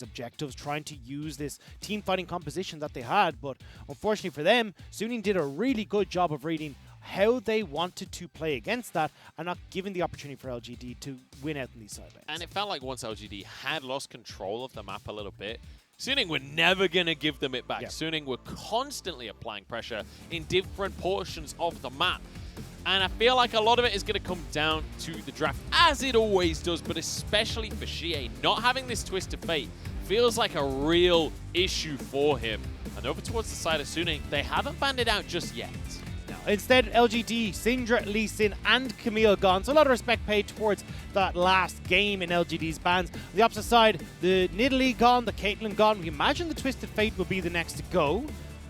objectives, trying to use this team fighting composition that they had. But unfortunately for them, SUNING did a really good job of reading how they wanted to play against that and not giving the opportunity for LGD to win out in these side lanes. And it felt like once LGD had lost control of the map a little bit, SUNING were never going to give them it back. Yep. SUNING were constantly applying pressure in different portions of the map. And I feel like a lot of it is going to come down to the draft, as it always does, but especially for Shie. Not having this twist of fate feels like a real issue for him. And over towards the side of SUNING, they haven't banned it out just yet. No. Instead, LGD, Syndra, Lee Sin, and Camille gone. So a lot of respect paid towards that last game in LGD's bans. On the opposite side, the Nidalee gone, the Caitlyn gone. We imagine the Twisted Fate will be the next to go.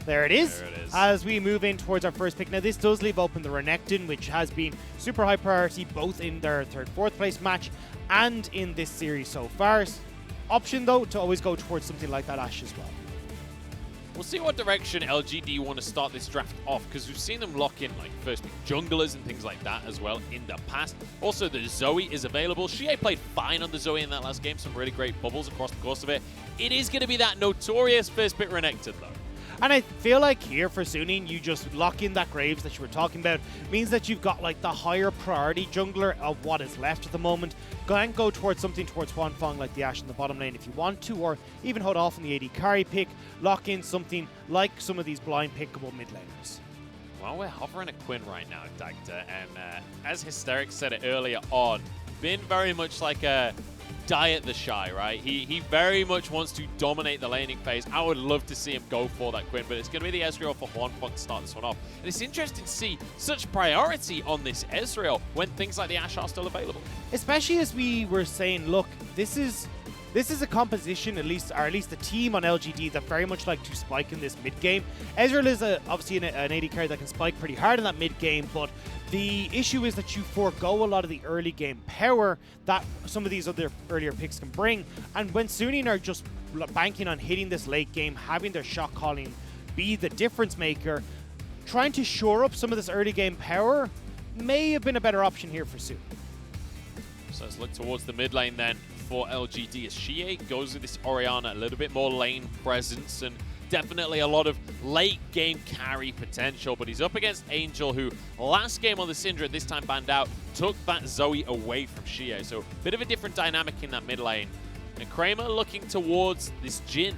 There it is. There it is. As we move in towards our first pick. Now, this does leave open the Renekton, which has been super high priority both in their 3rd, 4th place match and in this series so far. Option, though, to always go towards something like that Ashe as well. We'll see what direction LGD want to start this draft off, because we've seen them lock in like first pick junglers and things like that as well in the past. Also, the Zoe is available. Shie played fine on the Zoe in that last game, some really great bubbles across the course of it. It is going to be that notorious first pick Renekton, though. And I feel like here for SUNING, you just lock in that Graves that you were talking about. Means that you've got like the higher priority jungler of what is left at the moment. Go and go towards something towards Huanfeng like the Ashe in the bottom lane if you want to, or even hold off on the AD carry pick. Lock in something like some of these blind pickable mid laners. Well, we're hovering a Quinn right now, Dagda, and as Hysteric said it earlier on, been very much like a diet the Shy, right? He very much wants to dominate the laning phase. I would love to see him go for that Quinn, but it's going to be the Ezreal for Huanfeng to start this one off. And it's interesting to see such priority on this Ezreal when things like the Ashe are still available. Especially as we were saying, look, this is a composition, at least the team on LGD that very much like to spike in this mid game. Ezreal is obviously an AD carry that can spike pretty hard in that mid game, but the issue is that you forego a lot of the early game power that some of these other earlier picks can bring. And when SUNING are just banking on hitting this late game, having their shot calling be the difference maker, trying to shore up some of this early game power may have been a better option here for SUNING. So let's look towards the mid lane then for LGD as Shie goes with this Orianna, a little bit more lane presence and definitely a lot of late game carry potential, but he's up against Angel, who last game on the Syndra, this time banned out, took that Zoe away from Shie. So a bit of a different dynamic in that mid lane. And Kramer looking towards this Jhin.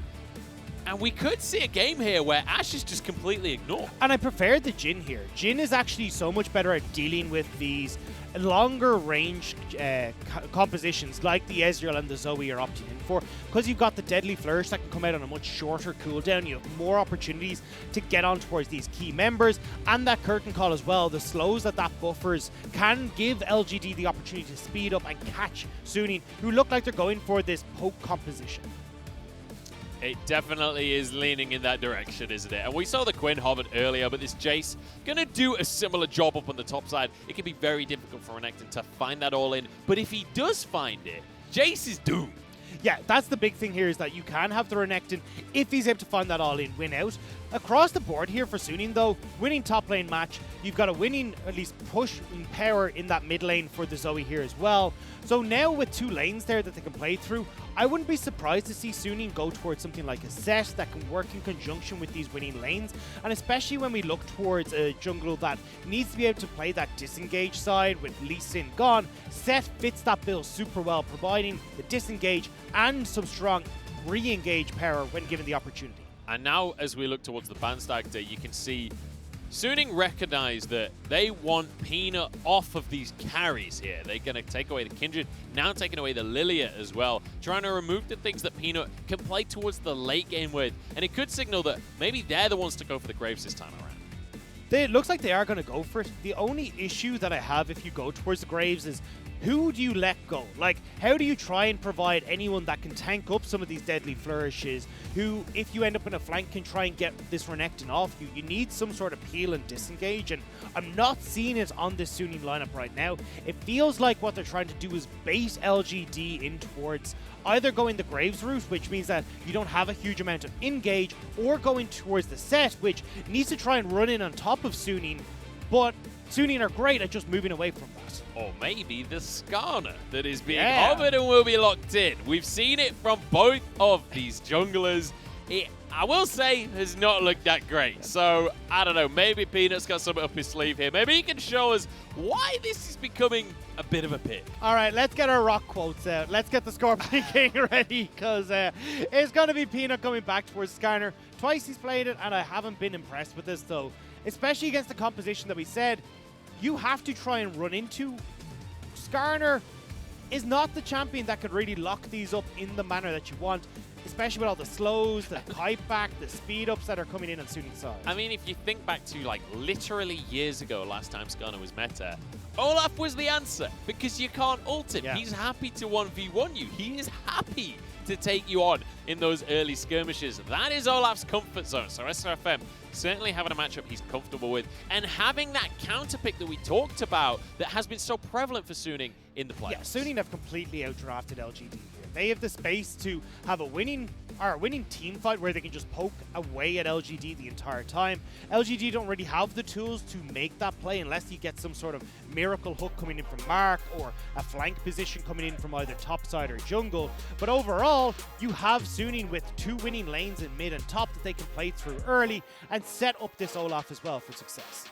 And we could see a game here where Ashe is just completely ignored. And I prefer the Jhin here. Jhin is actually so much better at dealing with these longer range compositions like the Ezreal and the Zoe are opting in for, because you've got the Deadly Flourish that can come out on a much shorter cooldown. You have more opportunities to get on towards these key members, and that Curtain Call as well, the slows that buffers can give LGD the opportunity to speed up and catch SUNING, who look like they're going for this poke composition. It definitely is leaning in that direction, isn't it? And we saw the Quinn hovered earlier, but this Jace going to do a similar job up on the top side. It can be very difficult for Renekton to find that all in, but if he does find it, Jace is doomed. Yeah, that's the big thing here, is that you can have the Renekton, if he's able to find that all-in, win out. Across the board here for SUNING, though, winning top lane match, you've got a winning, at least push in power in that mid lane for the Zoe here as well. So now with 2 lanes there that they can play through, I wouldn't be surprised to see SUNING go towards something like a Set that can work in conjunction with these winning lanes, and especially when we look towards a jungle that needs to be able to play that disengage side with Lee Sin gone. Set fits that bill super well, providing the disengage and some strong re-engage power when given the opportunity. And now, as we look towards the Bandstag Day, you can see SUNING recognize that they want Peanut off of these carries here. They're going to take away the Kindred, now taking away the Lilia as well, trying to remove the things that Peanut can play towards the late game with. And it could signal that maybe they're the ones to go for the Graves this time around. It looks like they are going to go for it. The only issue that I have if you go towards the Graves is, who do you let go? Like, how do you try and provide anyone that can tank up some of these deadly flourishes, who, if you end up in a flank, can try and get this Renekton off you? You need some sort of peel and disengage, and I'm not seeing it on this SUNING lineup right now. It feels like what they're trying to do is bait LGD in towards either going the Graves route, which means that you don't have a huge amount of engage, or going towards the Set, which needs to try and run in on top of SUNING, but Suning are great at just moving away from that. Or maybe the Skarner that is being Yeah. hovered and will be locked in. We've seen it from both of these junglers. It, I will say, has not looked that great. So, I don't know, maybe Peanut's got something up his sleeve here. Maybe he can show us why this is becoming a bit of a pick. All right, let's get our rock quotes out. Let's get the Scorpion King ready, because it's going to be Peanut coming back towards Skarner. Twice he's played it, and I haven't been impressed with this, though. Especially against the composition that we said you have to try and run into. Skarner is not the champion that could really lock these up in the manner that you want, especially with all the slows, the kite back, the speed ups that are coming in on Suning's side. I mean, if you think back to like literally years ago, last time Skarner was meta, Olaf was the answer because you can't ult him. Yeah. He's happy to 1v1 you. He is happy to take you on in those early skirmishes. That is Olaf's comfort zone. So SRFM certainly having a matchup he's comfortable with and having that counter pick that we talked about that has been so prevalent for Suning in the playoffs. Yeah, Suning have completely outdrafted LGD here. They have the space to have a winning team fight where they can just poke away at LGD the entire time. LGD don't really have the tools to make that play unless you get some sort of miracle hook coming in from Mark or a flank position coming in from either top side or jungle. But overall, you have Suning with 2 winning lanes in mid and top that they can play through early and set up this Olaf as well for success.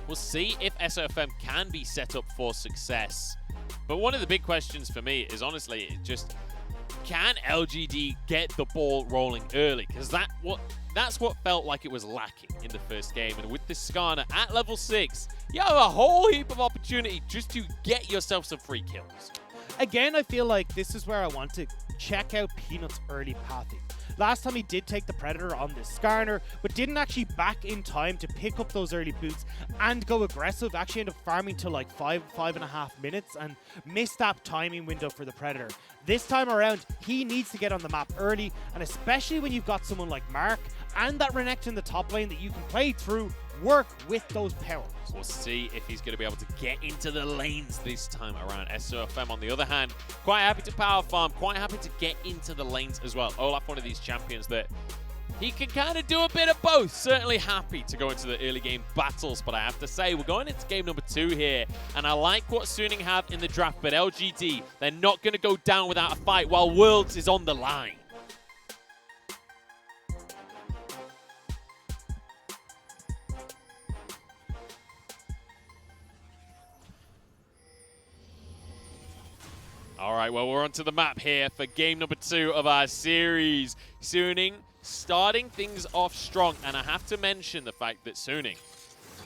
We'll see if SOFM can be set up for success. But one of the big questions for me is honestly just, can LGD get the ball rolling early? Because that's what felt like it was lacking in the first game. And with this Skarner at level 6, you have a whole heap of opportunity just to get yourself some free kills. Again, I feel like this is where I want to check out Peanut's early pathing. Last time he did take the Predator on this Skarner, but didn't actually back in time to pick up those early boots and go aggressive. Actually ended up farming to like 5.5 minutes and missed that timing window for the Predator. This time around, he needs to get on the map early, and especially when you've got someone like Mark and that Renekton in the top lane that you can play through, work with those powers. We'll see if he's going to be able to get into the lanes this time around. SOFM, on the other hand, quite happy to power farm, quite happy to get into the lanes as well. Olaf, one of these champions that he can kind of do a bit of both. Certainly happy to go into the early game battles, but I have to say, we're going into game number 2 here, and I like what Suning have in the draft, but LGD, they're not going to go down without a fight while Worlds is on the line. All right, well, we're onto the map here for game number 2 of our series. Suning starting things off strong, and I have to mention the fact that Suning,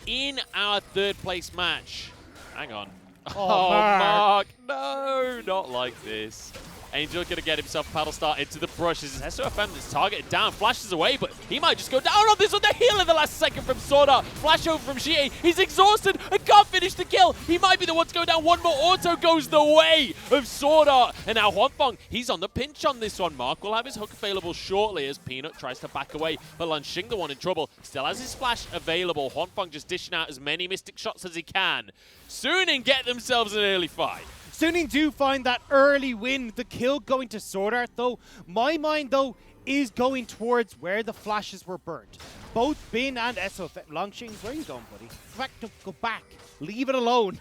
in our 3rd place match, hang on. Oh, Mark. No, not like this. Angel gonna get himself a paddle start into the brushes. It's SOFM that's targeted down, flashes away, but he might just go down on this on the heel in the last second from Sword. Flash over from Xie. He's exhausted and can't finish the kill. He might be the one to go down. One more auto goes the way of Sword. And now Huanfeng, he's on the pinch on this one. Mark will have his hook available shortly as Peanut tries to back away, but Lanxing, the one in trouble, still has his flash available. Huanfeng just dishing out as many mystic shots as he can. Suning get themselves an early fight. Suning do find that early win, the kill going to Sword Art though. My mind though is going towards where the flashes were burnt. Both Bin and SOFM. Lanxing, where are you going, buddy? Go back. Leave it alone.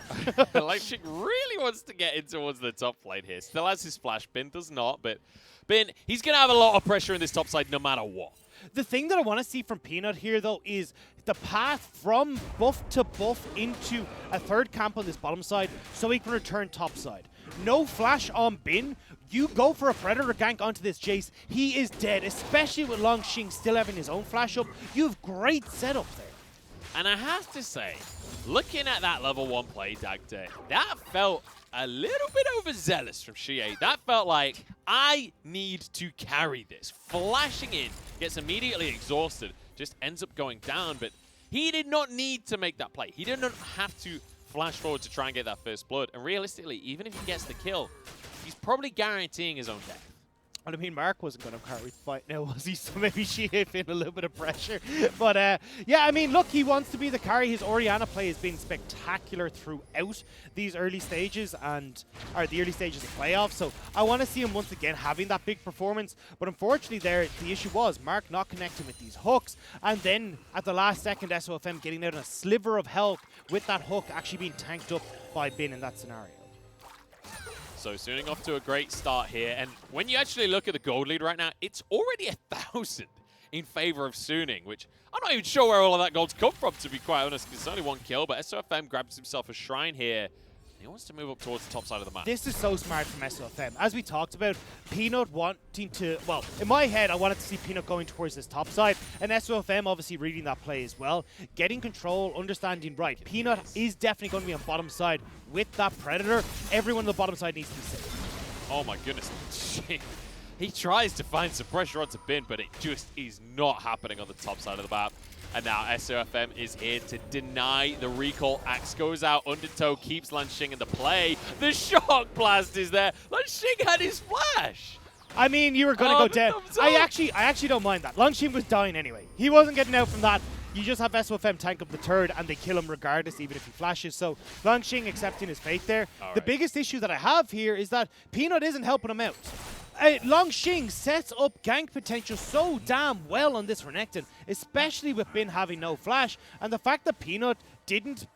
Lanxing really wants to get in towards the top lane here. Still has his flash. Bin does not, but Bin, he's going to have a lot of pressure in this top side no matter what. The thing that I want to see from Peanut here, though, is the path from buff to buff into a 3rd camp on this bottom side so he can return top side. No flash on Bin. You go for a Predator gank onto this Jace. He is dead, especially with Lanxing still having his own flash up. You have great setup there. And I have to say, looking at that level 1 play, Dagda, that felt a little bit overzealous from Xie. That felt like, I need to carry this. Flashing in, gets immediately exhausted, just ends up going down, but he did not need to make that play. He did not have to flash forward to try and get that first blood. And realistically, even if he gets the kill, he's probably guaranteeing his own death. And I mean, Mark wasn't going to carry the fight now, was he? So maybe she feeling a little bit of pressure. But yeah, I mean, look, he wants to be the carry. His Orianna play has been spectacular throughout these early stages or the early stages of playoffs. So I want to see him once again having that big performance. But unfortunately, there the issue was Mark not connecting with these hooks, and then at the last second, SOFM getting out on a sliver of health with that hook actually being tanked up by Bin in that scenario. So Suning off to a great start here, and when you actually look at the gold lead right now, it's already 1,000 in favor of Suning, which I'm not even sure where all of that gold's come from, to be quite honest, because it's only one kill, but SOFM grabs himself a shrine here. He wants to move up towards the top side of the map. This is so smart from SOFM. As we talked about, Peanut wanting to, well, in my head, I wanted to see Peanut going towards this top side, and SOFM obviously reading that play as well. Getting control, understanding, right, Peanut is definitely going to be on bottom side with that Predator. Everyone on the bottom side needs to be safe. Oh my goodness. He tries to find some pressure onto Bin, but it just is not happening on the top side of the map. And now SOFM is here to deny the recall. Axe goes out, Undertow keeps Lanxing in the play. The shock blast is there. Lanxing had his flash. I mean, you were going to go down. I actually don't mind that. Lanxing was dying anyway. He wasn't getting out from that. You just have SOFM tank up the third, and they kill him regardless, even if he flashes. So Lanxing accepting his fate there. The biggest issue that I have here is that Peanut isn't helping him out. Lanxing sets up gank potential so damn well on this Renekton, especially with Bin having no flash, and the fact that Peanut didn't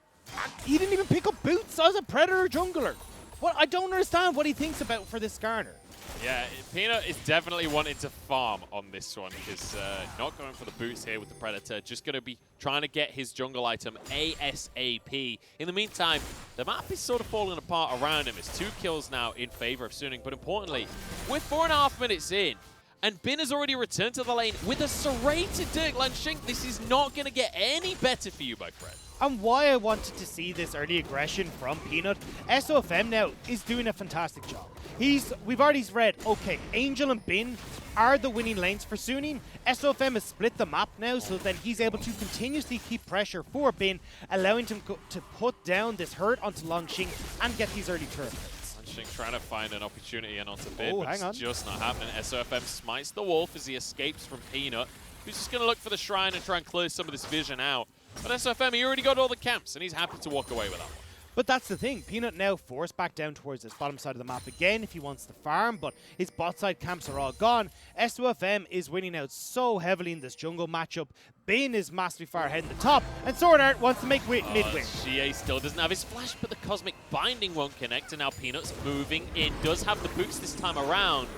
even pick up boots as a Predator jungler. Well, I don't understand what he thinks about for this Skarner. Yeah, Peanut is definitely wanting to farm on this one. He's not going for the boots here with the Predator, just going to be trying to get his jungle item ASAP. In the meantime, the map is sort of falling apart around him. It's 2 kills now in favor of Suning, but importantly, we're 4.5 minutes in, and Bin has already returned to the lane with a serrated Dirk. Lanxing, this is not going to get any better for you, my friend. And why I wanted to see this early aggression from Peanut, SOFM now is doing a fantastic job. We've already read, okay, Angel and Bin are the winning lanes for Suning. SOFM has split the map now, so then he's able to continuously keep pressure for Bin, allowing him to put down this hurt onto Lanxing and get these early turret hits. Lanxing trying to find an opportunity and onto Bin, but hang on. it's just not happening. SOFM smites the wolf as he escapes from Peanut, who's just going to look for the shrine and try and clear some of this vision out. But SOFM, he already got all the camps, and he's happy to walk away with that one. But that's the thing. Peanut now forced back down towards this bottom side of the map again if he wants to farm, but his bot side camps are all gone. SOFM is winning out so heavily in this jungle matchup. Bin is massively far ahead in the top, and Sword Art wants to make mid-win. Xie still doesn't have his flash, but the Cosmic Binding won't connect, and now Peanut's moving in. Does have the boots this time around,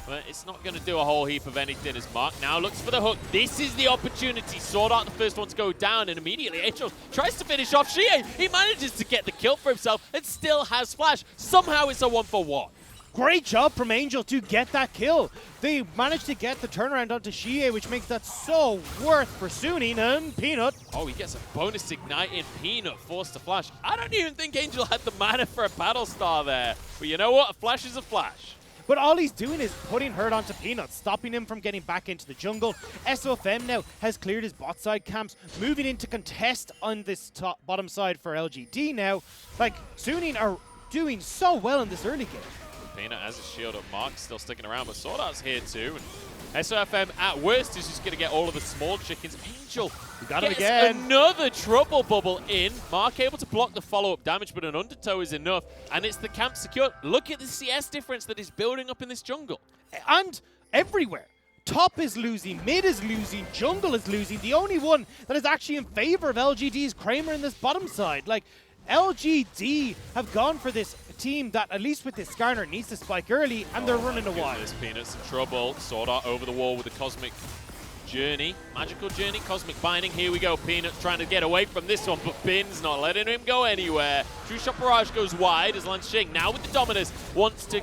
but it's not going to do a whole heap of anything as Mark now looks for the hook. This is the opportunity. Sword Art the first one to go down, and immediately Angel tries to finish off Xie. He manages to get the kill for himself and still has flash. Somehow it's a 1-for-1. Great job from Angel to get that kill. They managed to get the turnaround onto Xie, which makes that so worth for Suning and Peanut. Oh, he gets a bonus ignite in. Peanut forced to flash. I don't even think Angel had the mana for a battle star there. But you know what? A flash is a flash. But all he's doing is putting hurt onto Peanut, stopping him from getting back into the jungle. SOFM now has cleared his bot side camps, moving into contest on this bottom side for LGD now. Like, Suning are doing so well in this early game. Peanut has a shield up. Mark still sticking around, but Sword Art's here too. And SOFM at worst is just going to get all of the small chickens. Angel got him again. Another trouble bubble in. Mark able to block the follow-up damage, but an Undertow is enough, and it's the camp secured. Look at the CS difference that is building up in this jungle. And everywhere. Top is losing, mid is losing, jungle is losing. The only one that is actually in favor of LGD is Kramer in this bottom side. Like, LGD have gone for this team that, at least with this Skarner, needs to spike early, and they're running a while. Peanut's in trouble. Sword Art over the wall with the Cosmic Journey. Magical Journey, Cosmic Binding. Here we go. Peanut trying to get away from this one, but Bin's not letting him go anywhere. True Shot Barrage goes wide as Lanxing, now with the Dominus, wants to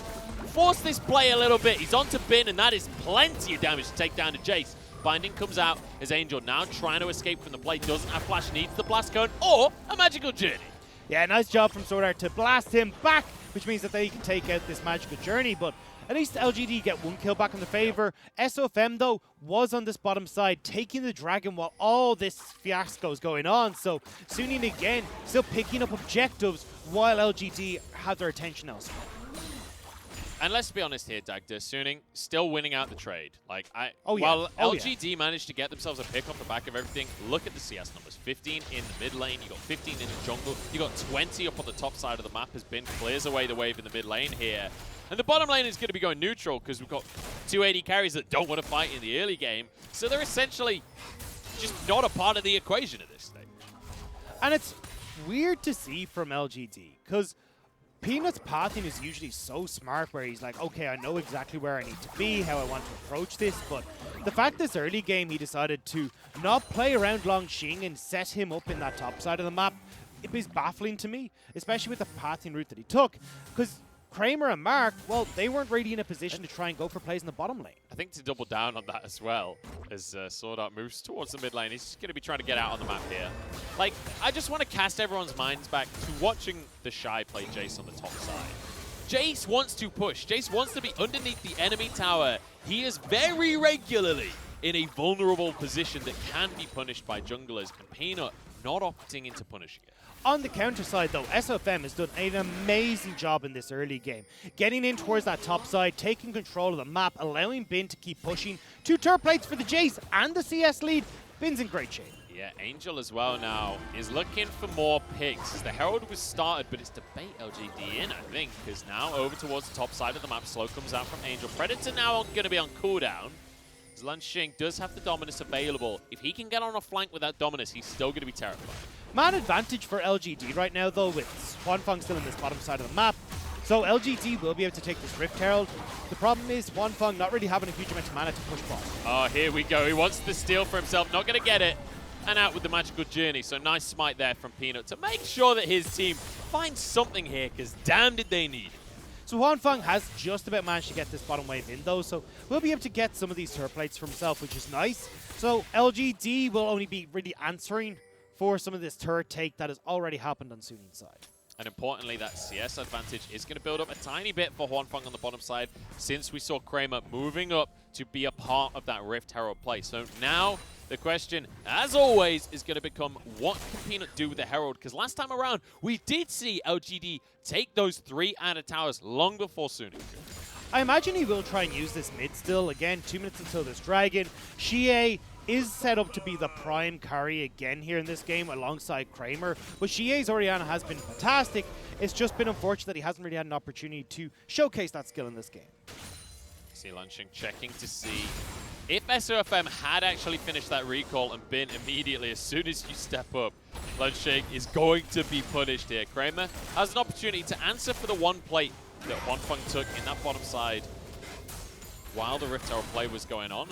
force this play a little bit. He's onto Bin, and that is plenty of damage to take down to Jace. Binding comes out as Angel now trying to escape from the play. Doesn't have flash, needs the blast cone or a Magical Journey. Yeah, nice job from Sword Art to blast him back, which means that they can take out this Magical Journey, but at least LGD get one kill back in the favor. SOFM, though, was on this bottom side, taking the dragon while all this fiasco is going on. So Suning again, still picking up objectives while LGD have their attention elsewhere. And let's be honest here, Dagda, Suning still winning out the trade. Like, Oh, yeah. while Oh, LGD managed to get themselves a pick off the back of everything, look at the CS numbers. 15 in the mid lane, you got 15 in the jungle, you got 20 up on the top side of the map as Bin clears away the wave in the mid lane here. And the bottom lane is going to be going neutral because we've got 280 carries that don't want to fight in the early game. So they're essentially just not a part of the equation at this stage. And it's weird to see from LGD, because Peanut's pathing is usually so smart where he's like, okay, I know exactly where I need to be, how I want to approach this, but the fact this early game he decided to not play around Longxing and set him up in that top side of the map, it is baffling to me, especially with the pathing route that he took, because Kramer and Mark, well, they weren't really in a position to try and go for plays in the bottom lane. I think to double down on that as well, as Sword Art moves towards the mid lane, he's just going to be trying to get out on the map here. Like, I just want to cast everyone's minds back to watching the Shy play Jace on the top side. Jace wants to push. Jace wants to be underneath the enemy tower. He is very regularly in a vulnerable position that can be punished by junglers, and Peanut not opting into punishing it. On the counter side, though, SFM has done an amazing job in this early game. Getting in towards that top side, taking control of the map, allowing Bin to keep pushing. 2 turret plates for the Jace and the CS lead. Bin's in great shape. Yeah, Angel as well now is looking for more picks. The Herald was started, but it's to bait LGD in, I think, because now over towards the top side of the map, slow comes out from Angel. Predator now going to be on cooldown. Longxing does have the Dominus available. If he can get on a flank without Dominus, he's still going to be terrified. Man advantage for LGD right now, though, with Huanfeng still in this bottom side of the map. So LGD will be able to take this Rift Herald. The problem is Huanfeng not really having a huge amount of mana to push bot. Oh, here we go. He wants the steal for himself. Not going to get it. And out with the magical journey. So nice smite there from Peanut to make sure that his team finds something here, because damn did they need it. So Huanfeng has just about managed to get this bottom wave in, though, so we'll be able to get some of these turret plates for himself, which is nice. So LGD will only be really answering for some of this turret take that has already happened on Suning's side. And importantly, that CS advantage is going to build up a tiny bit for Huanfeng on the bottom side, since we saw Kramer moving up to be a part of that Rift Herald play. So now the question, as always, is going to become, what can Peanut do with the Herald? Because last time around, we did see LGD take those 3 outer towers long before Suning. I imagine he will try and use this mid still. Again, 2 minutes until this dragon. Xie is set up to be the prime carry again here in this game alongside Kramer. But Xie's Orianna has been fantastic. It's just been unfortunate that he hasn't really had an opportunity to showcase that skill in this game. See Longxing checking to see if SOFM had actually finished that recall and been immediately, as soon as you step up, Longxing is going to be punished here. Kramer has an opportunity to answer for the 1 plate that Huanfeng took in that bottom side while the Rift Herald play was going on.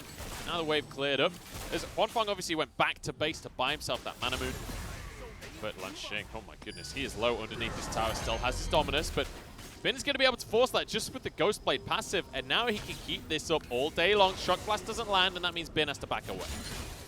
Now the wave cleared up, as Huanfeng obviously went back to base to buy himself that mana moon. But Longxing, oh my goodness, he is low underneath this tower, still has his Dominus, but Bin is going to be able to force that just with the Ghost Blade passive, and now he can keep this up all day long. Shock Blast doesn't land, and that means Bin has to back away.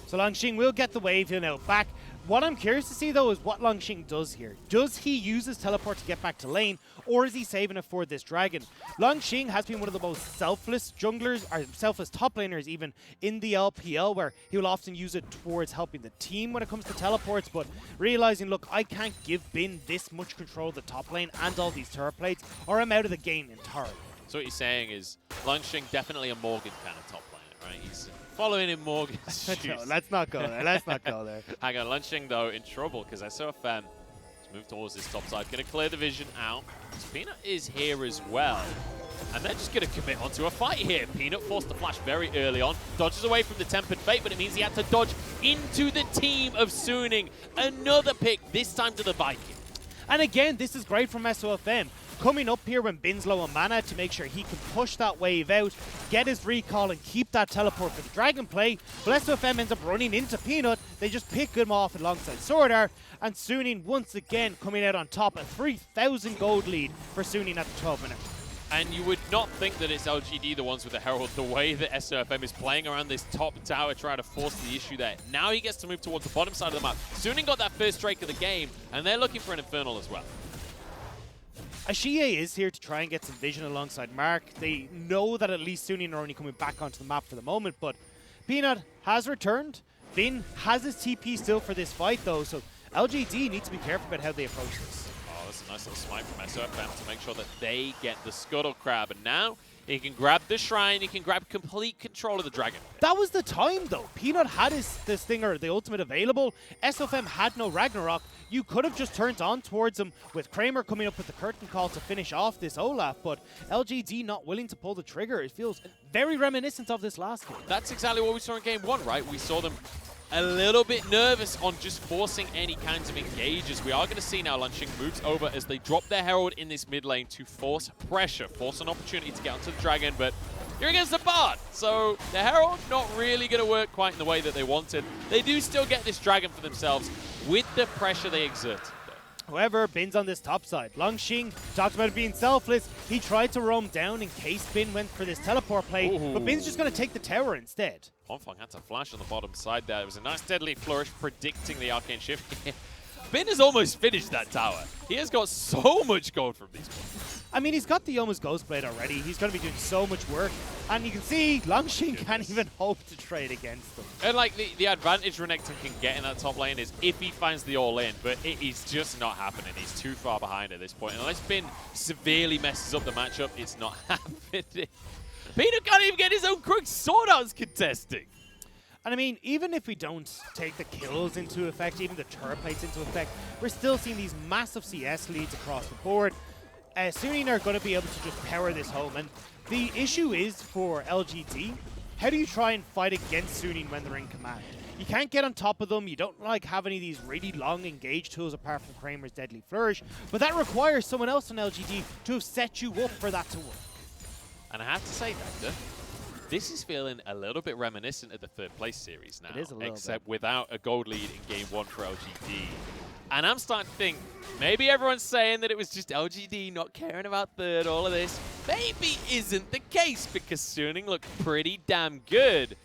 So Longxing will get the wave here now back. What I'm curious to see, though, is what Longxing does here. Does he use his teleport to get back to lane, or is he saving it for this dragon? Longxing has been one of the most selfless junglers, or selfless top laners even, in the LPL, where he will often use it towards helping the team when it comes to teleports, but realizing, look, I can't give Bin this much control of the top lane and all these turret plates, or I'm out of the game entirely. So what you're saying is Longxing definitely a Morgan kind of top laner, right? He's following in Morgan's shoes. No, let's not go there. Let's not go there. Hang on, Longxing though in trouble because SOFM has moved towards this top side. Going to clear the vision out. Peanut is here as well. And they're just going to commit onto a fight here. Peanut forced the flash very early on. Dodges away from the Tempered Fate, but it means he had to dodge into the team of Suning. Another pick, this time to the Viking. And again, this is great from SOFM. Coming up here when Bin's low on mana to make sure he can push that wave out, get his recall and keep that teleport for the dragon play. But SOFM ends up running into Peanut. They just pick him off alongside Sword Art. And Suning once again coming out on top. A 3,000 gold lead for Suning at the 12 minute. And you would not think that it's LGD the ones with the Herald, the way that SOFM is playing around this top tower trying to force the issue there. Now he gets to move towards the bottom side of the map. Suning got that first strike of the game, and they're looking for an Infernal as well. Xie is here to try and get some vision alongside Mark. They know that at least Suning are only coming back onto the map for the moment, but Peanut has returned. Bin has his TP still for this fight though, so LGD needs to be careful about how they approach this. Oh, this is Nice little smite from SOFM to make sure that they get the Scuttle Crab. And now he can grab the Shrine, he can grab complete control of the Dragon. That was the time, though. Peanut had this Stinger, the ultimate available. SOFM had no Ragnarok. You could have just turned on towards him with Kramer coming up with the curtain call to finish off this Olaf, but LGD not willing to pull the trigger. It feels very reminiscent of this last game. That's exactly what we saw in game 1, right? We saw them a little bit nervous on just forcing any kinds of engages. We are going to see now Lunching moves over as they drop their Herald in this mid lane to force pressure, force an opportunity to get onto the Dragon, but you're against the Bard, so the Herald not really going to work quite in the way that they wanted. They do still get this Dragon for themselves with the pressure they exert. However, Bin's on this top side. Longxing talked about being selfless. He tried to roam down in case Bin went for this teleport play, but Bin's just going to take the tower instead. Onfang had to flash on the bottom side there. It was a nice deadly flourish predicting the Arcane Shift. Bin has almost finished that tower. He has got so much gold from these points. I mean, he's got the Yoma's Ghostblade already. He's going to be doing so much work. And you can see Longxing can't even hope to trade against them. And like the advantage Renekton can get in that top lane is if he finds the all-in, but it is just not happening. He's too far behind at this point. Unless Bin severely messes up the matchup, it's not happening. Peanut can't even get his own Crook sword out contesting. And I mean, even if we don't take the kills into effect, even the turret plates into effect, we're still seeing these massive CS leads across the board. SUNING are going to be able to just power this home. And the issue is for LGD, how do you try and fight against SUNING when they're in command? You can't get on top of them. You don't like have any of these really long engage tools apart from Kramer's Deadly Flourish. But that requires someone else on LGD to have set you up for that to work. And I have to say, Doctor, this is feeling a little bit reminiscent of the third place series now. It is a little except bit. Without a gold lead in game 1 for LGD. And I'm starting to think, maybe everyone's saying that it was just LGD not caring about third, all of this. Maybe isn't the case because SUNING looked pretty damn good.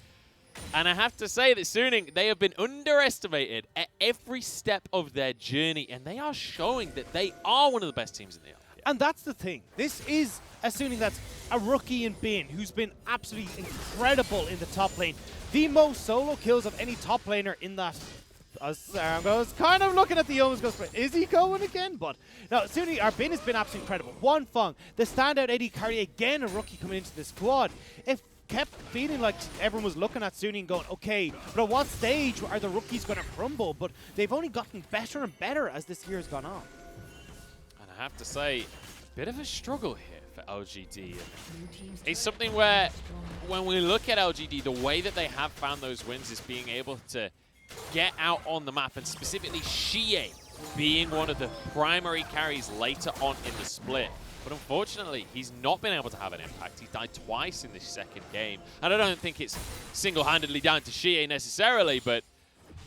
And I have to say that SUNING, they have been underestimated at every step of their journey. And they are showing that they are one of the best teams in the LPL. And that's the thing. This is a SUNING that's a rookie in Bin who's been absolutely incredible in the top lane. The most solo kills of any top laner in that. I was kind of looking at the Yoma's Ghostblade. Is he going again? But no, SUNING, our Bin has been absolutely incredible. Wanfeng, the standout AD carry, again a rookie coming into the squad. It kept feeling like everyone was looking at SUNING going, okay, but at what stage are the rookies going to crumble? But they've only gotten better and better as this year has gone on. And I have to say, a bit of a struggle here for LGD. It's something where, when we look at LGD, the way that they have found those wins is being able to get out on the map, and specifically Xie being one of the primary carries later on in the split. But unfortunately, he's not been able to have an impact. He died twice in this second game. And I don't think it's single-handedly down to Xie necessarily, but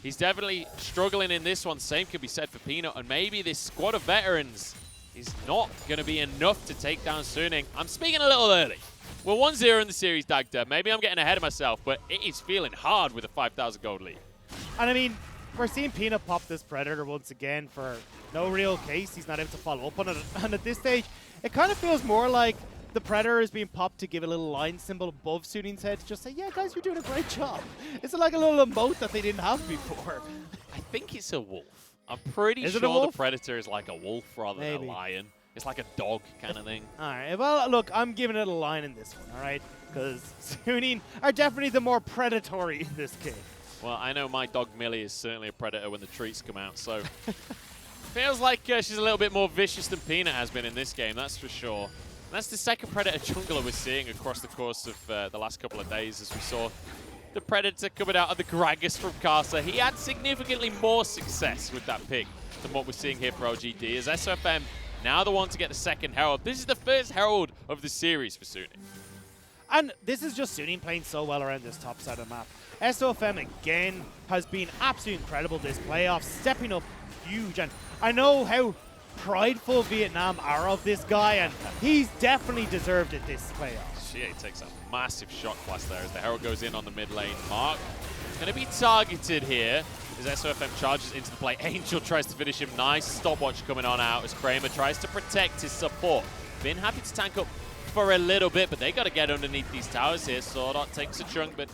he's definitely struggling in this one. Same could be said for Peanut, and maybe this squad of veterans is not going to be enough to take down SUNING. I'm speaking a little early. We're 1-0 in the series, Dagda. Maybe I'm getting ahead of myself, but it is feeling hard with a 5,000 gold lead. And I mean, we're seeing Peanut pop this Predator once again for no real case. He's not able to follow up on it. And at this stage, it kind of feels more like the Predator is being popped to give a little line symbol above SUNING's head to just say, yeah, guys, you're doing a great job. It's like a little emote that they didn't have before. I think it's a wolf. I'm pretty sure the Predator is like a wolf rather than a lion. It's like a dog kind of thing. All right. Well, look, I'm giving it a line in this one, all right? Because SUNING are definitely the more predatory in this game. Well, I know my dog Millie is certainly a predator when the treats come out, so feels like she's a little bit more vicious than Peanut has been in this game, that's for sure. And that's the second Predator jungler we're seeing across the course of the last couple of days, as we saw the Predator coming out of the Gragas from Casa. He had significantly more success with that pick than what we're seeing here for LGD, as SOFM now the one to get the second Herald. This is the first Herald of the series for SUNING. And this is just SUNING playing so well around this top side of the map. SOFM again has been absolutely incredible this playoff, stepping up huge. And I know how prideful Vietnam are of this guy, and he's definitely deserved it this playoff. Xie takes a massive shot blast there as the Herald goes in on the mid lane. Mark going to be targeted here as SOFM charges into the play. Angel tries to finish him. Nice stopwatch coming on out as Kramer tries to protect his support. Been happy to tank up for a little bit, but they got to get underneath these towers here. Sword Art takes a chunk, but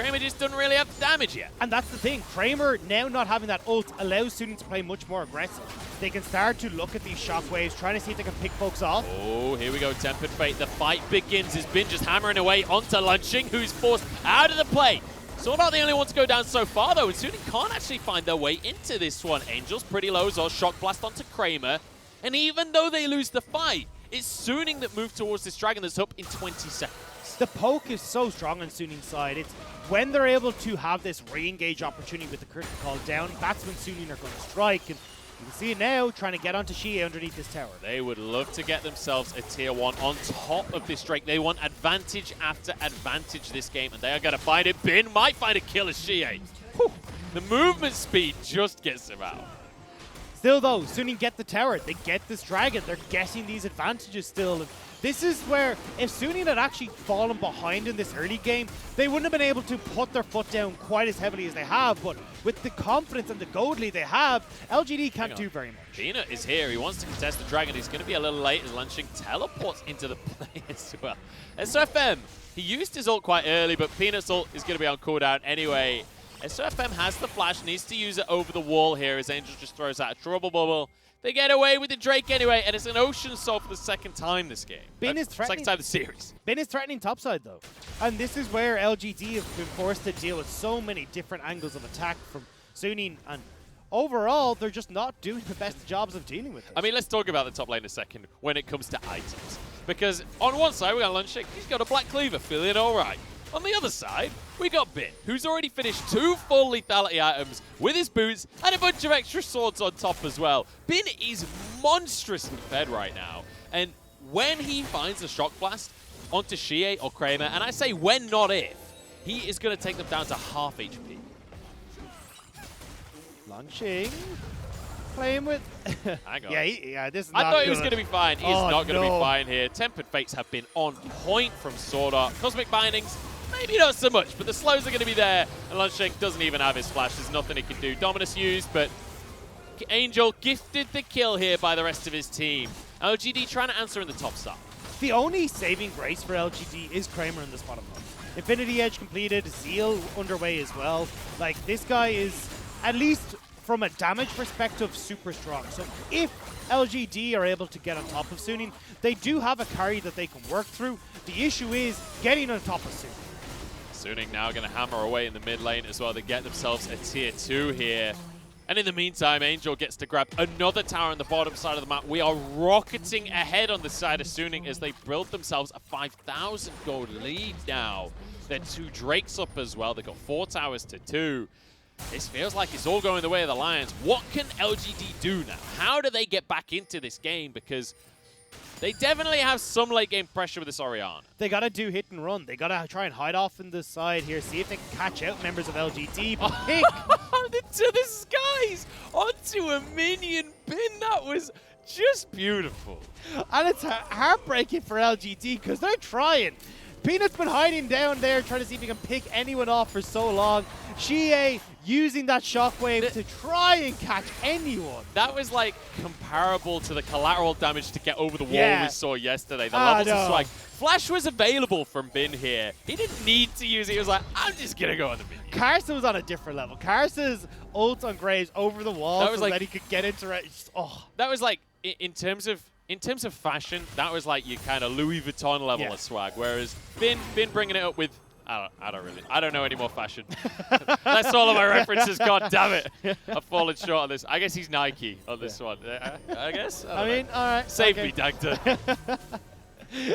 Kramer just doesn't really have the damage yet. And that's the thing. Kramer, now not having that ult, allows Suning to play much more aggressive. They can start to look at these shockwaves, trying to see if they can pick folks off. Oh, here we go, Tempered Fate. The fight begins as Bin just hammering away onto Lunching, who's forced out of the play. So not the only one to go down so far, though, and Suning can't actually find their way into this one. Angel's pretty low as well, Shock Blast onto Kramer. And even though they lose the fight, it's Suning that moved towards this dragon that's up in 20 seconds. The poke is so strong on Suning's side. It's when they're able to have this re-engage opportunity with the critical call down, that's when Suning are going to strike. And you can see it now, trying to get onto Shie underneath this tower. They would love to get themselves a tier 1 on top of this Drake. They want advantage after advantage this game, and they are going to find it. Bin might find a kill as Shie. Whew. The movement speed just gets him out. Still though, Suning get the tower, they get this dragon, they're getting these advantages still. And this is where, if Suning had actually fallen behind in this early game, they wouldn't have been able to put their foot down quite as heavily as they have, but with the confidence and the gold lead they have, LGD can't do very much. Peanut is here, he wants to contest the dragon, he's going to be a little late as Lunching teleports into the play as well. SOFM, he used his ult quite early, but Peanut's ult is going to be on cooldown anyway. SOFM has the flash, needs to use it over the wall here as Angel just throws out a trouble bubble. They get away with the Drake anyway, and it's an Ocean Soul for the second time this game. Bin is threatening. Second time this series. Bin is threatening topside though. And this is where LGD have been forced to deal with so many different angles of attack from Suning, and overall, they're just not doing the best jobs of dealing with it. I mean, let's talk about the top lane a second when it comes to items. Because on one side, we got Lunching, he's got a Black Cleaver, feeling all right. On the other side, we got Bin, who's already finished 2 full lethality items with his boots and a bunch of extra swords on top as well. Bin is monstrously fed right now. And when he finds a Shock Blast onto Shie or Kramer, and I say when, not if, he is going to take them down to half HP. Lunching. Playing with... Hang on. Yeah, this is I not thought he good. was going to be fine. He's not going to be fine here. Tempered Fates have been on point from Sword Art. Cosmic Bindings, maybe not so much, but the slows are going to be there. And Lunching doesn't even have his flash. There's nothing he can do. Dominus used, but Angel gifted the kill here by the rest of his team. LGD trying to answer in the top side. The only saving grace for LGD is Kramer in this bottom lane. Infinity Edge completed, Zeal underway as well. Like, this guy is, at least from a damage perspective, super strong. So if LGD are able to get on top of Suning, they do have a carry that they can work through. The issue is getting on top of Suning. Suning now going to hammer away in the mid lane as well to get themselves a tier 2 here. And in the meantime, Angel gets to grab another tower on the bottom side of the map. We are rocketing ahead on the side of Suning as they build themselves a 5,000 gold lead now. They're 2 Drakes up as well. They've got 4 towers to 2. This feels like it's all going the way of the Lions. What can LGD do now? How do they get back into this game? Because they definitely have some late game pressure with this Orianna. They got to do hit and run. They got to try and hide off in the side here, see if they can catch out members of LGD. But pick to the skies onto a minion Bin. That was just beautiful. And it's heartbreaking for LGD because they're trying. Peanut's been hiding down there trying to see if he can pick anyone off for so long. Shie using that shockwave to try and catch anyone. That was like comparable to the collateral damage to get over the wall we saw yesterday. The levels of swag. Flash was available from Bin here. He didn't need to use it. He was like, I'm just going to go on the minion. Carson was on a different level. Carson's ult on Graves over the wall that was so like, that he could get into it. That was like, in terms of fashion, that was like your kind of Louis Vuitton level of swag. Whereas Bin bringing it up with, I don't know any more fashion. That's all of my references. God damn it, I've fallen short on this. I guess he's Nike on this one. I guess. I mean, all right. Save me, Dagda.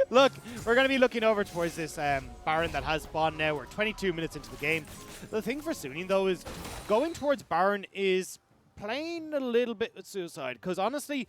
Look, we're going to be looking over towards this Baron that has spawned now. We're 22 minutes into the game. The thing for Suning, though, is going towards Baron is playing a little bit with suicide, because honestly,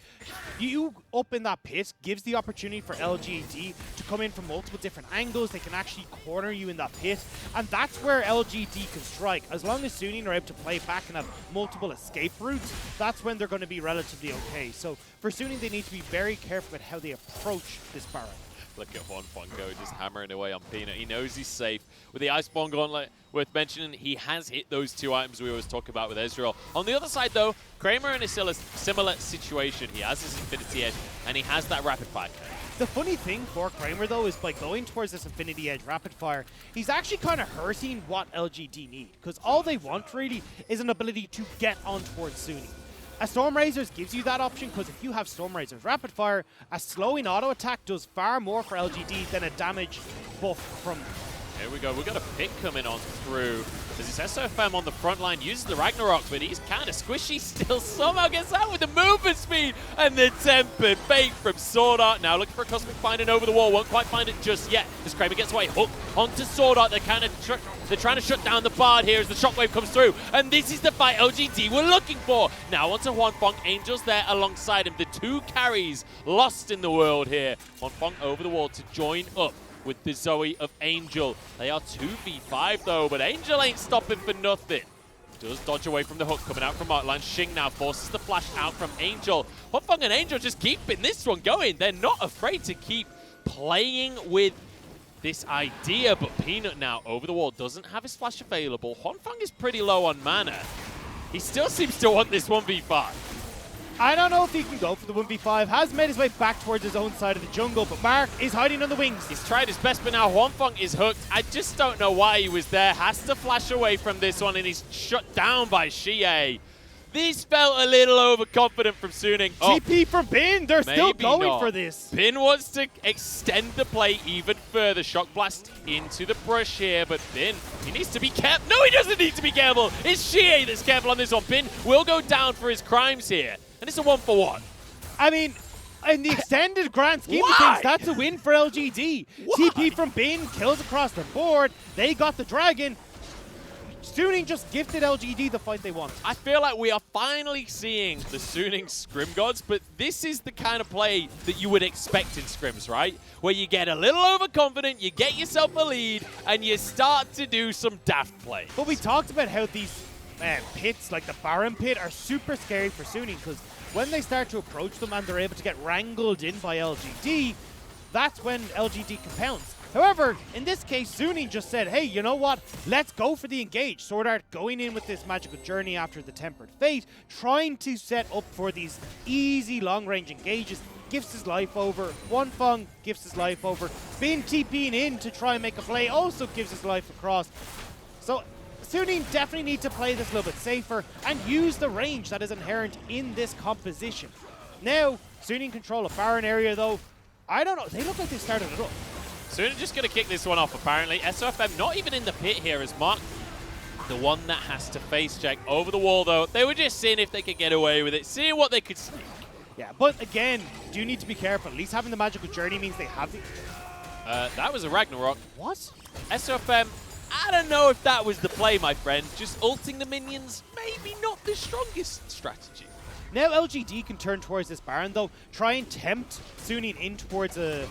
you up in that pit gives the opportunity for LGD to come in from multiple different angles. They can actually corner you in that pit, and that's where LGD can strike. As long as Suning are able to play back and have multiple escape routes, that's when they're going to be relatively okay. So for Suning, they need to be very careful with how they approach this Baron. Look at Juan Fongo just hammering away on Peanut. He knows he's safe. With the Iceborne Gauntlet, worth mentioning, he has hit those 2 items we always talk about with Ezreal. On the other side, though, Kramer in a similar situation. He has his Infinity Edge, and he has that Rapid Fire. The funny thing for Kramer, though, is by going towards this Infinity Edge Rapid Fire, he's actually kind of hurting what LGD need, because all they want, really, is an ability to get on towards SUNING. A Storm Razors gives you that option, because if you have Storm Razors Rapid Fire, a slowing auto attack does far more for LGD than a damage buff from... Here we go, we've got a pick coming on through. As it's SOFM on the front line, uses the Ragnarok, but he's kind of squishy still. Somehow gets out with the movement speed and the tempered bait from Sword Art. Now looking for a Cosmic Finding over the wall, won't quite find it just yet. As Kramer gets away, hook onto Sword Art. They're trying to shut down the Bard here as the Shockwave comes through. And this is the fight LGD were looking for. Now onto Hwanfeng, Angel's there alongside him. The two carries lost in the world here. Hwanfeng over the wall to join up with the Zoe of Angel. They are 2v5 though, but Angel ain't stopping for nothing. Does dodge away from the hook coming out from Artline. Xing now forces the flash out from Angel. Hwanfeng and Angel just keeping this one going. They're not afraid to keep playing with this idea, but Peanut now over the wall doesn't have his flash available. Hwanfeng is pretty low on mana. He still seems to want this 1v5. I don't know if he can go for the 1v5. Has made his way back towards his own side of the jungle, but Mark is hiding on the wings. He's tried his best, but now Hwanfeng is hooked. I just don't know why he was there. Has to flash away from this one, and he's shut down by Xie. This felt a little overconfident from SUNING. TP from Bin. They're still going for this. Bin wants to extend the play even further. Shock Blast into the brush here, but Bin, he needs to be careful. No, he doesn't need to be careful. It's Xie that's careful on this one. Bin will go down for his crimes here. And it's a 1-for-1. I mean, in the extended grand scheme of things, that's a win for LGD. TP from Bin kills across the board. They got the dragon. SUNING just gifted LGD the fight they want. I feel like we are finally seeing the SUNING Scrim Gods, but this is the kind of play that you would expect in scrims, right? Where you get a little overconfident, you get yourself a lead, and you start to do some daft play. But we talked about how these pits, like the Baron pit, are super scary for SUNING, because when they start to approach them and they're able to get wrangled in by LGD, that's when LGD can pounce. However, in this case, SUNING just said, hey, you know what? Let's go for the engage. Sword Art going in with this magical journey after the Tempered Fate, trying to set up for these easy long-range engages. Gives his life over. Hwanfeng gives his life over. Bin TPing in to try and make a play also gives his life across. So SUNING definitely need to play this a little bit safer and use the range that is inherent in this composition. Now, SUNING control a Baron area though. I don't know. They look like they started it up. SUNING just going to kick this one off, apparently. SOFM not even in the pit here as Mark, the one that has to face check over the wall, though. They were just seeing if they could get away with it, seeing what they could sneak. Yeah, but again, do need to be careful. At least having the magical journey means they have the... That was a Ragnarok. What? SOFM, I don't know if that was the play, my friend. Just ulting the minions, maybe not the strongest strategy. Now LGD can turn towards this Baron, though. Try and tempt SUNING in towards a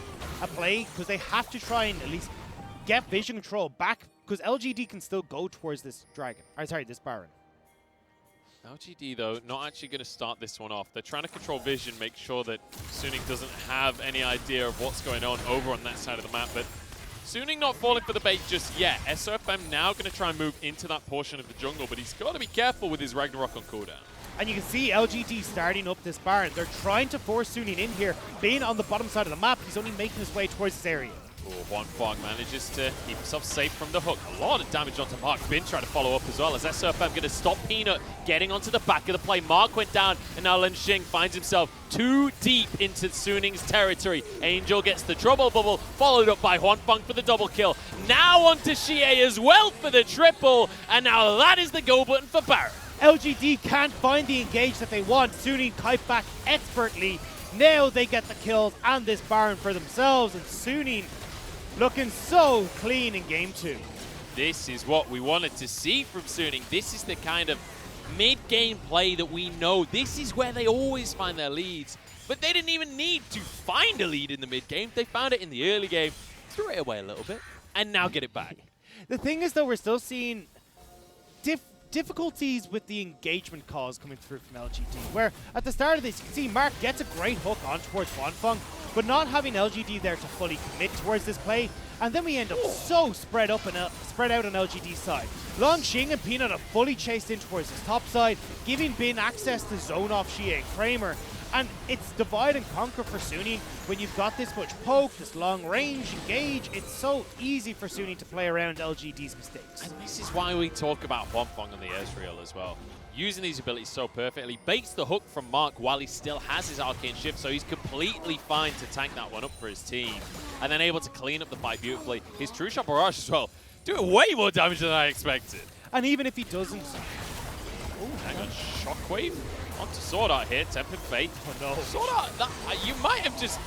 play, because they have to try and at least get vision control back, because LGD can still go towards this dragon. Or sorry, this Baron. LGD, though, not actually going to start this one off. They're trying to control vision, make sure that SUNING doesn't have any idea of what's going on over on that side of the map. But SUNING not falling for the bait just yet. SOFM now going to try and move into that portion of the jungle, but he's got to be careful with his Ragnarok on cooldown. And you can see LGD starting up this Baron. They're trying to force SUNING in here. Being on the bottom side of the map, he's only making his way towards this area. Hwanfeng manages to keep himself safe from the hook. A lot of damage onto Mark. Bin trying to follow up as well as SOFM going to stop Peanut getting onto the back of the play. Mark went down and now Xing finds himself too deep into SUNING's territory. Angel gets the trouble bubble, followed up by Hwanfeng for the double kill. Now onto Xie as well for the triple, and now that is the go button for Baron. LGD can't find the engage that they want. SUNING kite back expertly. Now they get the kills and this Baron for themselves, and SUNING looking so clean in Game 2. This is what we wanted to see from SUNING. This is the kind of mid-game play that we know. This is where they always find their leads. But they didn't even need to find a lead in the mid-game. They found it in the early game, threw it away a little bit, and now get it back. The thing is, though, we're still seeing difficulties with the engagement calls coming through from LGD, where at the start of this, you can see Mark gets a great hook on towards Hwanfeng, but not having LGD there to fully commit towards this play, and then we end up so spread out on LGD's side. Long Xing and Peanut are fully chased in towards his top side, giving Bin access to zone off Xie and Kramer, And it's divide and conquer for SUNING. When you've got this much poke, this long range, engage, it's so easy for SUNING to play around LGD's mistakes. And this is why we talk about Hwangfong on the Ezreal as well. Using these abilities so perfectly, baits the hook from Mark while he still has his Arcane Shift, so he's completely fine to tank that one up for his team. And then able to clean up the fight beautifully. His True Shot Barrage as well, doing way more damage than I expected. And even if he doesn't... Oh, hang on, Shockwave onto Sword Art here, Tempered Fate. Oh no. Sword Art, you might have just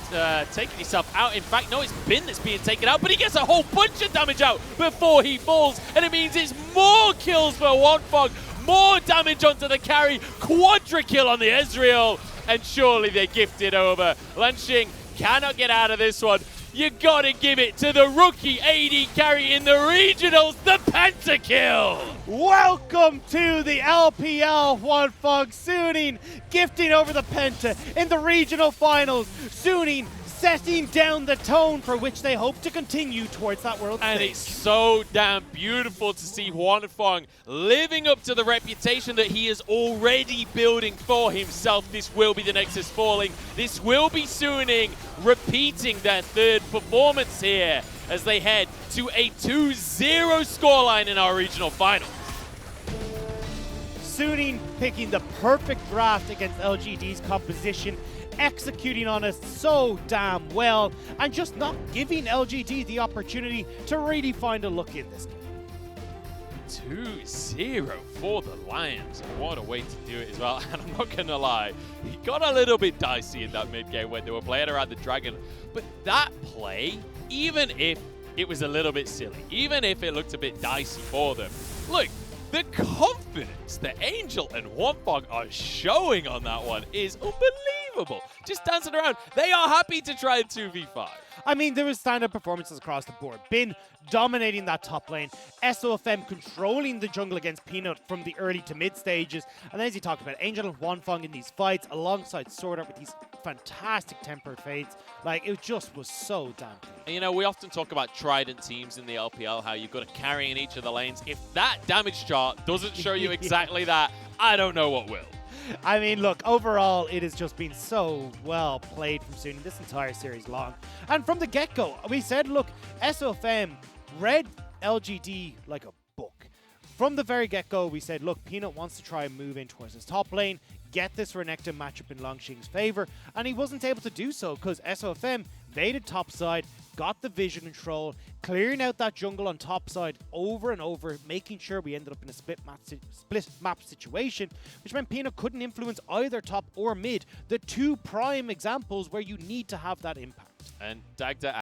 taken yourself out. In fact, no, it's Bin that's being taken out, but he gets a whole bunch of damage out before he falls, and it means it's more kills for Hwangfong. More damage onto the carry, quadra kill on the Ezreal, and surely they gift it over. Lanxing cannot get out of this one. You gotta give it to the rookie AD carry in the regionals, the pentakill! Welcome to the LPL Hwangfong. SUNING gifting over the penta in the regional finals. SUNING setting down the tone for which they hope to continue towards that world stage. And it's so damn beautiful to see Hwangfong living up to the reputation that he is already building for himself. This will be the Nexus falling. This will be SUNING repeating their third performance here as they head to a 2-0 scoreline in our regional finals. SUNING picking the perfect draft against LGD's composition, executing on it so damn well, and just not giving LGD the opportunity to really find a look in this game. 2-0 for the Lions. What a way to do it as well. And I'm not going to lie, he got a little bit dicey in that mid game when they were playing around the Dragon. But that play, even if it was a little bit silly, even if it looked a bit dicey for them, look, the confidence that Angel and Hwangfong are showing on that one is unbelievable. Just dancing around. They are happy to try a 2v5. I mean, there was standout performances across the board. Bin dominating that top lane, SOFM controlling the jungle against Peanut from the early to mid stages, and then as you talked about, Angel and Hwangfong in these fights alongside Sword Art with these fantastic tempered fates. Like, it just was so damn clean. And you know, we often talk about trident teams in the LPL, how you've got to carry in each of the lanes. If that damage chart doesn't show you exactly that, I don't know what will. I mean, look, overall, it has just been so well played from SUNING this entire series long. And from the get-go, we said, look, SOFM read LGD like a book. From the very get-go, we said, look, Peanut wants to try and move in towards his top lane, get this Renekton matchup in Lanxing's favor, and he wasn't able to do so because SOFM invaded topside, got the vision control, clearing out that jungle on topside over and over, making sure we ended up in a split map situation, which meant Peanut couldn't influence either top or mid, the two prime examples where you need to have that impact. And Dagda